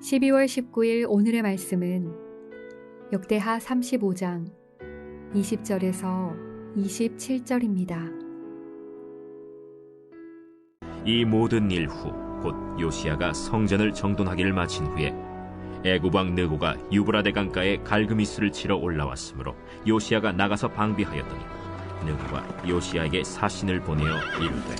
12월 19일 오늘의 말씀은 역대하 35장 20절에서 27절입니다. 이 모든 일 후 곧 요시야가 성전을 정돈하기를 마친 후에 애굽 왕 느고가 유브라데 강가에 갈그미스를 치러 올라왔으므로 요시야가 나가서 방비하였더니 느고가 요시야에게 사신을 보내어 이르되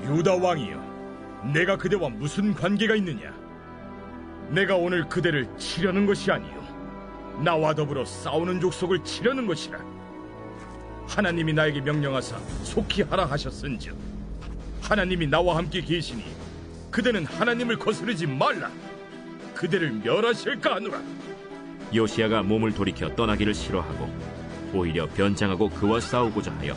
유다 왕이여, 내가 그대와 무슨 관계가 있느냐? 내가 오늘 그대를 치려는 것이 아니요 나와 더불어 싸우는 족속을 치려는 것이라. 하나님이 나에게 명령하사 속히 하라 하셨은즉 하나님이 나와 함께 계시니 그대는 하나님을 거스르지 말라. 그대를 멸하실까 하노라. 요시야가 몸을 돌이켜 떠나기를 싫어하고 오히려 변장하고 그와 싸우고자 하여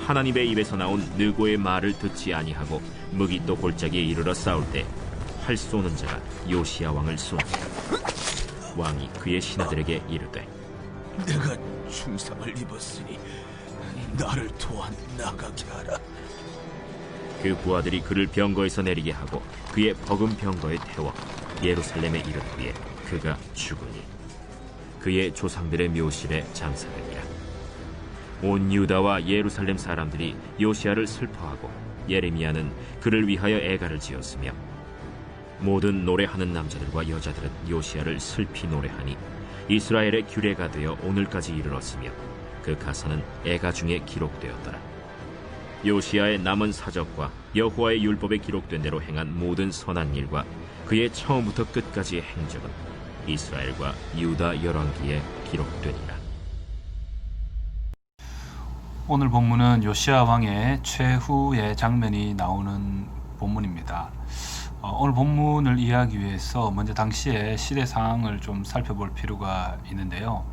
하나님의 입에서 나온 느고의 말을 듣지 아니하고 무기또 골짜기에 이르러 싸울 때 활 쏘는 자가 요시야 왕을 쏘니라. 왕이 그의 신하들에게 이르되 내가 중상을 입었으니 나를 도와 나가게 하라. 그 부하들이 그를 병거에서 내리게 하고 그의 버금 병거에 태워 예루살렘에 이른 후에 그가 죽으니 그의 조상들의 묘실에 장사되니라. 온 유다와 예루살렘 사람들이 요시야를 슬퍼하고 예레미야는 그를 위하여 애가를 지었으며 모든 노래하는 남자들과 여자들은 요시야를 슬피 노래하니 이스라엘의 규례가 되어 오늘까지 이르렀으며 그 가사는 애가 중에 기록되었더라. 요시야의 남은 사적과 여호와의 율법에 기록된 대로 행한 모든 선한 일과 그의 처음부터 끝까지의 행적은 이스라엘과 유다 열왕기에 기록되니라. 오늘 본문은 요시야 왕의 최후의 장면이 나오는 본문입니다. 오늘 본문을 이해하기 위해서 먼저 당시의 시대 상황을 좀 살펴볼 필요가 있는데요.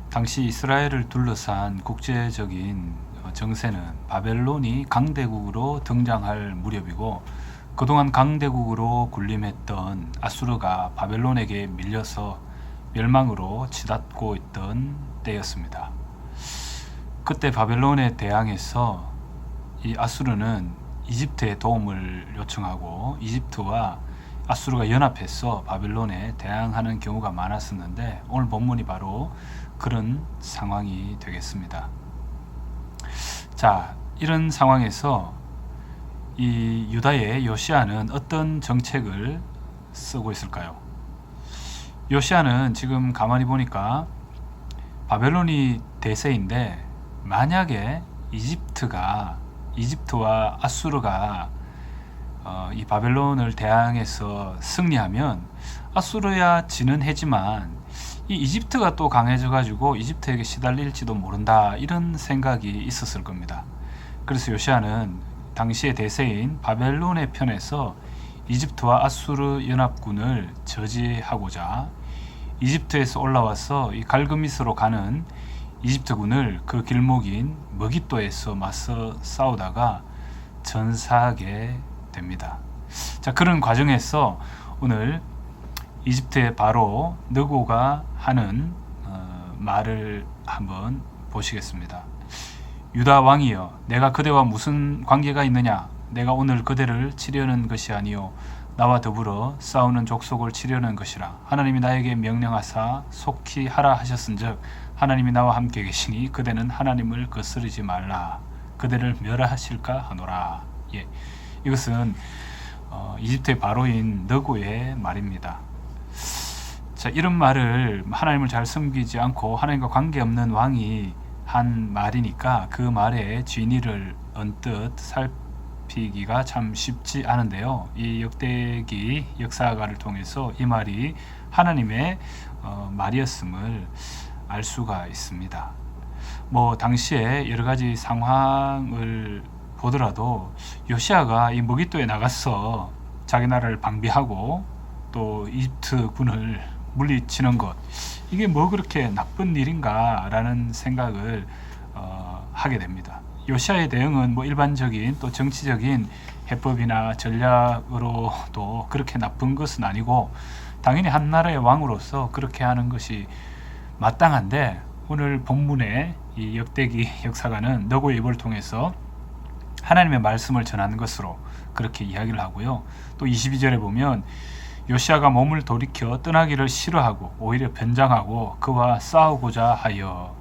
당시 이스라엘을 둘러싼 국제적인 정세는 바벨론이 강대국으로 등장할 무렵이고 그동안 강대국으로 군림했던 아수르가 바벨론에게 밀려서 멸망으로 치닫고 있던 때였습니다. 그때 바벨론에 대항해서 이 아수르는 이집트의 도움을 요청하고 이집트와 아수르가 연합해서 바벨론에 대항하는 경우가 많았었는데 오늘 본문이 바로 그런 상황이 되겠습니다. 자, 이런 상황에서 이 유다의 요시야는 어떤 정책을 쓰고 있을까요? 요시야는 지금 가만히 보니까 바벨론이 대세인데 만약에 이집트와 아수르가 이 바벨론을 대항해서 승리하면 아수르야 지는 해지만 이 이집트가 또 강해져 가지고 이집트에게 시달릴지도 모른다, 이런 생각이 있었을 겁니다. 그래서 요시야는 당시의 대세인 바벨론의 편에서 이집트와 아수르 연합군을 저지하고자 이집트에서 올라와서 이 갈그미스로 가는 이집트군을 그 길목인 머깃도에서 맞서 싸우다가 전사하게 됩니다. 자, 그런 과정에서 오늘 이집트의 바로 느고가 하는 말을 한번 보시겠습니다. 유다 왕이여, 내가 그대와 무슨 관계가 있느냐? 내가 오늘 그대를 치려는 것이 아니요 나와 더불어 싸우는 족속을 치려는 것이라. 하나님이 나에게 명령하사 속히 하라 하셨은즉 하나님이 나와 함께 계시니 그대는 하나님을 거스르지 말라. 그대를 멸하실까 하노라. 예, 이것은 이집트의 바로인 느고의 말입니다. 자, 이런 말을 하나님을 잘 섬기지 않고 하나님과 관계없는 왕이 한 말이니까 그 말의 진위를 언뜻 살피기가 참 쉽지 않은데요. 이 역대기 역사가를 통해서 이 말이 하나님의 말이었음을 알 수가 있습니다. 당시에 여러 가지 상황을 보더라도 요시야가 이 머깃도에 나가서 자기 나라를 방비하고 또 이집트 군을 물리치는 것, 이게 그렇게 나쁜 일인가 라는 생각을 하게 됩니다. 요시야의 대응은 일반적인 또 정치적인 해법이나 전략으로도 그렇게 나쁜 것은 아니고 당연히 한 나라의 왕으로서 그렇게 하는 것이 마땅한데 오늘 본문의 이 역대기 역사가는 느고의 입을 통해서 하나님의 말씀을 전하는 것으로 그렇게 이야기를 하고요. 또 22절에 보면 요시아가 몸을 돌이켜 떠나기를 싫어하고 오히려 변장하고 그와 싸우고자 하여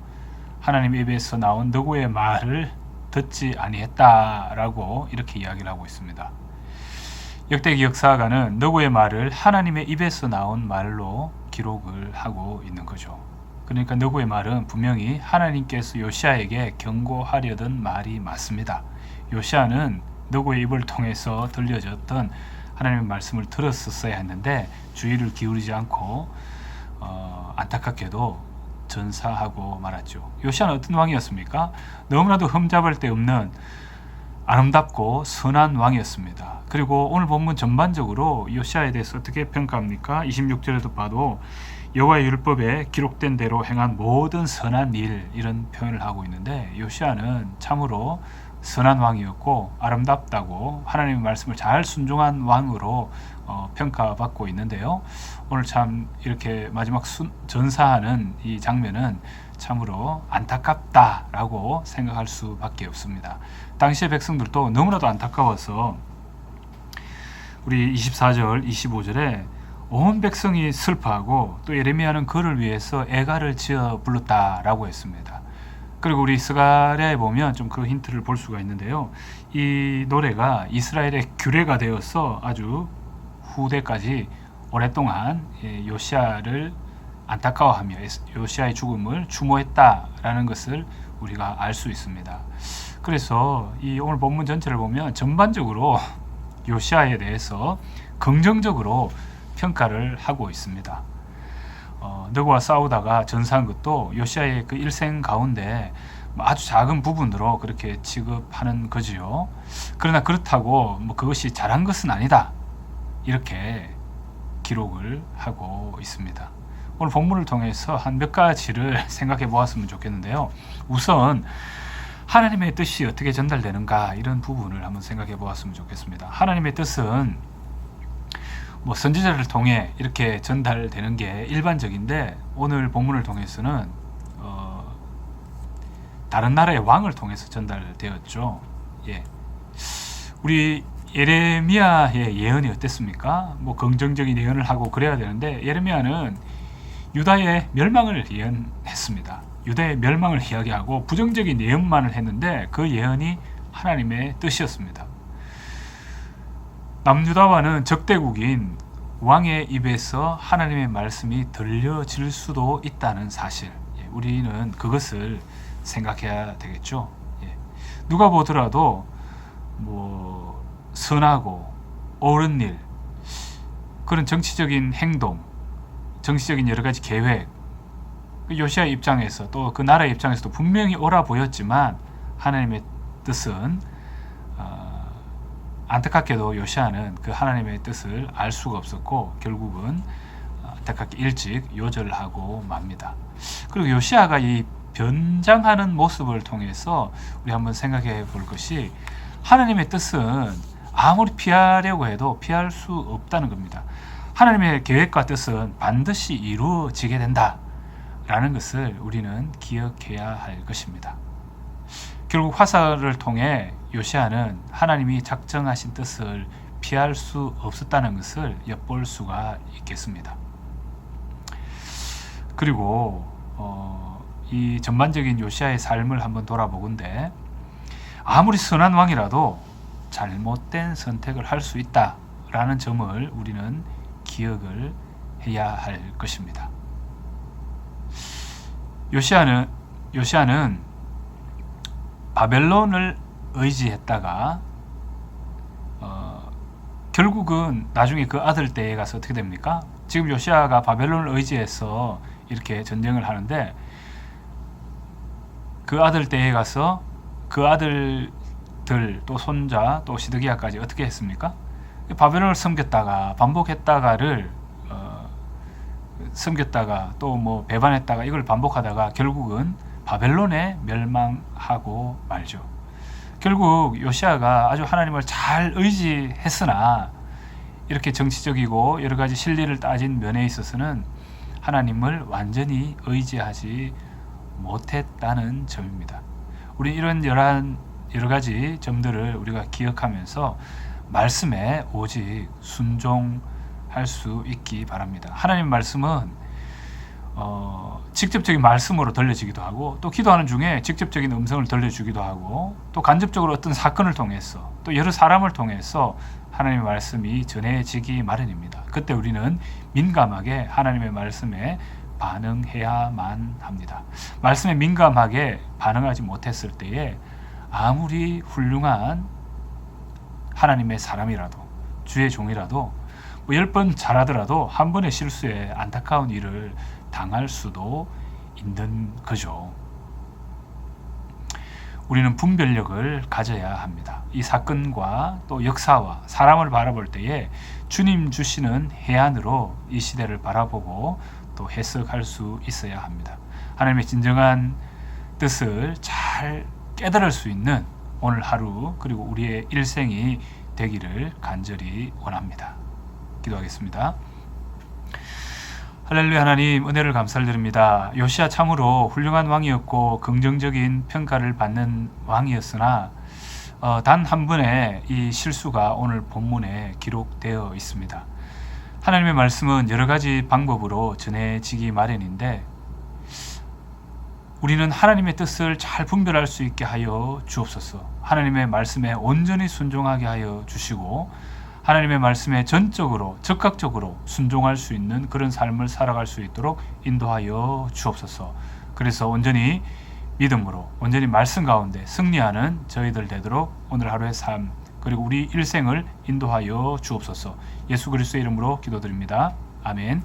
하나님 입에서 나온 누구의 말을 듣지 아니했다라고 이렇게 이야기를 하고 있습니다. 역대기 역사가는 누구의 말을 하나님의 입에서 나온 말로 기록을 하고 있는 거죠. 그러니까 누구의 말은 분명히 하나님께서 요시아에게 경고하려던 말이 맞습니다. 요시아는 누구의 입을 통해서 들려졌던 하나님의 말씀을 들었었어야 했는데 주의를 기울이지 않고 안타깝게도 전사하고 말았죠. 요시아는 어떤 왕이었습니까? 너무나도 흠잡을 데 없는 아름답고 선한 왕이었습니다. 그리고 오늘 본문 전반적으로 요시아에 대해서 어떻게 평가합니까? 26절에도 봐도 여호와의 율법에 기록된 대로 행한 모든 선한 일, 이런 표현을 하고 있는데 요시아는 참으로 선한 왕이었고 아름답다고 하나님의 말씀을 잘 순종한 왕으로 평가받고 있는데요. 오늘 참 이렇게 마지막 전사하는 이 장면은 참으로 안타깝다라고 생각할 수밖에 없습니다. 당시의 백성들도 너무나도 안타까워서 우리 24절, 25절에 온 백성이 슬퍼하고 또 예레미야는 그를 위해서 애가를 지어 불렀다라고 했습니다. 그리고 우리 스가랴에 보면 좀 그 힌트를 볼 수가 있는데요. 이 노래가 이스라엘의 규례가 되어서 아주 후대까지 오랫동안 요시아를 안타까워하며 요시아의 죽음을 추모했다라는 것을 우리가 알 수 있습니다. 그래서 이 오늘 본문 전체를 보면 전반적으로 요시아에 대해서 긍정적으로 평가를 하고 있습니다. 누구와 싸우다가 전사한 것도 요시아의 그 일생 가운데 아주 작은 부분으로 그렇게 취급하는 거지요. 그러나 그렇다고 뭐 그것이 잘한 것은 아니다, 이렇게 기록을 하고 있습니다. 오늘 본문을 통해서 한 몇 가지를 생각해 보았으면 좋겠는데요. 우선 하나님의 뜻이 어떻게 전달되는가, 이런 부분을 한번 생각해 보았으면 좋겠습니다. 하나님의 뜻은 뭐 선지자를 통해 이렇게 전달되는 게 일반적인데 오늘 본문을 통해서는 다른 나라의 왕을 통해서 전달되었죠. 예. 우리 예레미야의 예언이 어땠습니까? 뭐 긍정적인 예언을 하고 그래야 되는데 예레미야는 유다의 멸망을 예언했습니다. 유다의 멸망을 이야기하고 부정적인 예언만을 했는데 그 예언이 하나님의 뜻이었습니다. 남유다와는 적대국인 왕의 입에서 하나님의 말씀이 들려질 수도 있다는 사실, 우리는 그것을 생각해야 되겠죠. 누가 보더라도 뭐 선하고 옳은 일, 그런 정치적인 행동, 정치적인 여러 가지 계획, 요시아의 입장에서 또 그 나라의 입장에서도 분명히 옳아 보였지만 하나님의 뜻은 안타깝게도 요시아는 그 하나님의 뜻을 알 수가 없었고 결국은 안타깝게 일찍 요절하고 맙니다. 그리고 요시아가 이 변장하는 모습을 통해서 우리 한번 생각해 볼 것이, 하나님의 뜻은 아무리 피하려고 해도 피할 수 없다는 겁니다. 하나님의 계획과 뜻은 반드시 이루어지게 된다 라는 것을 우리는 기억해야 할 것입니다. 결국 화살을 통해 요시아는 하나님이 작정하신 뜻을 피할 수 없었다는 것을 엿볼 수가 있겠습니다. 그리고 이 전반적인 요시아의 삶을 한번 돌아보건대 아무리 선한 왕이라도 잘못된 선택을 할 수 있다라는 점을 우리는 기억을 해야 할 것입니다. 요시아는 바벨론을 의지했다가 결국은 나중에 그 아들 때에 가서 어떻게 됩니까? 지금 요시아가 바벨론을 의지해서 이렇게 전쟁을 하는데 그 아들 때에 가서 그 아들들 또 손자 또 시드기야까지 어떻게 했습니까? 바벨론을 섬겼다가 반복했다가를 섬겼다가 또 뭐 배반했다가 이걸 반복하다가 결국은 바벨론에 멸망하고 말죠. 결국 요시아가 아주 하나님을 잘 의지했으나 이렇게 정치적이고 여러 가지 실리를 따진 면에 있어서는 하나님을 완전히 의지하지 못했다는 점입니다. 우리 이런 여러 가지 점들을 우리가 기억하면서 말씀에 오직 순종할 할 수 있기 바랍니다. 하나님의 말씀은 직접적인 말씀으로 들려지기도 하고, 또 기도하는 중에 직접적인 음성을 들려주기도 하고, 또 간접적으로 어떤 사건을 통해서, 또 여러 사람을 통해서 하나님의 말씀이 전해지기 마련입니다. 그때 우리는 민감하게 하나님의 말씀에 반응해야만 합니다. 말씀에 민감하게 반응하지 못했을 때에 아무리 훌륭한 하나님의 사람이라도, 주의 종이라도 10번 잘하더라도 한 번의 실수에 안타까운 일을 당할 수도 있는 거죠. 우리는 분별력을 가져야 합니다. 이 사건과 또 역사와 사람을 바라볼 때에 주님 주시는 해안으로 이 시대를 바라보고 또 해석할 수 있어야 합니다. 하나님의 진정한 뜻을 잘 깨달을 수 있는 오늘 하루, 그리고 우리의 일생이 되기를 간절히 원합니다. 기도하겠습니다. 할렐루야. 하나님, 은혜를 감사드립니다. 요시야 참으로 훌륭한 왕이었고 긍정적인 평가를 받는 왕이었으나 단 한 번의 이 실수가 오늘 본문에 기록되어 있습니다. 하나님의 말씀은 여러 가지 방법으로 전해지기 마련인데, 우리는 하나님의 뜻을 잘 분별할 수 있게 하여 주옵소서. 하나님의 말씀에 온전히 순종하게 하여 주시고, 하나님의 말씀에 전적으로 적극적으로 순종할 수 있는 그런 삶을 살아갈 수 있도록 인도하여 주옵소서. 그래서 온전히 믿음으로, 온전히 말씀 가운데 승리하는 저희들 되도록 오늘 하루의 삶, 그리고 우리 일생을 인도하여 주옵소서. 예수 그리스도의 이름으로 기도드립니다. 아멘.